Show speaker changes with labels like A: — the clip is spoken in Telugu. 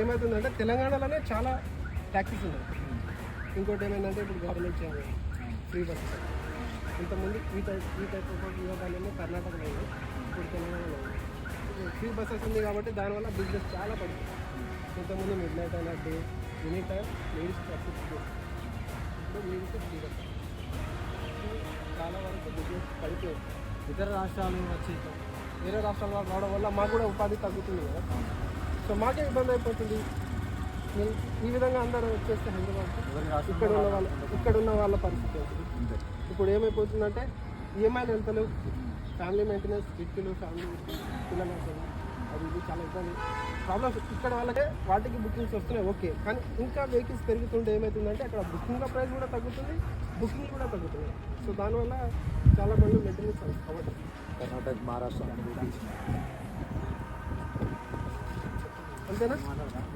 A: ఏమవుతుందంటే తెలంగాణలోనే చాలా ట్యాక్సీస్ ఉన్నాయి. ఇంకోటి ఏమైందంటే ఇప్పుడు గవర్నమెంట్ చేయాలి ఫ్రీ బస్. ఇంతకుముందు ఈ టైప్ ఆఫ్ విభాగాలన్నీ కర్ణాటకలో ఉంది, ఇప్పుడు తెలంగాణలో ఉంది. ఫ్రీ బస్సెస్ ఉంది కాబట్టి దానివల్ల బిజినెస్ చాలా పడుతుంది. ఇంతకుముందు మిడ్ నైట్ అయినా day any time ladies taxis ఇప్పుడు లేడీస్ ఫ్రీ బస్ చాలా వరకు బిజినెస్ పడిపోయింది.
B: ఇతర రాష్ట్రాలు వచ్చి
A: వేరే రాష్ట్రాల వాళ్ళు రావడం వల్ల మాకు కూడా ఉపాధి తగ్గుతుంది కదా. సో మాకే ఇబ్బంది అయిపోతుంది. ఈ విధంగా అందరూ వచ్చేస్తే హైదరాబాద్ ఇక్కడ ఉన్న వాళ్ళ పరిస్థితి అవుతుంది. ఇప్పుడు ఏమైపోతుందంటే ఈఎంఐలు వెళ్తలేవు, ఫ్యామిలీ మెయింటెనెన్స్, కిట్లు, ఫ్యామిలీ పిల్లలు అది ఇది చాలా ఇబ్బంది ప్రాబ్లమ్స్. ఇక్కడ వాళ్ళకే వాటికి బుకింగ్స్ వస్తున్నాయి ఓకే, కానీ ఇంకా వెహికల్స్ పెరుగుతుంటే ఏమవుతుందంటే అక్కడ బుకింగ్ల ప్రైస్ కూడా తగ్గుతుంది, బుకింగ్ కూడా తగ్గుతుంది. సో దానివల్ల చాలా బండ్లు మెయింటెనెన్స్ అవ్వదు.
B: కర్ణాటక, మహారాష్ట్ర
A: అంతేనా?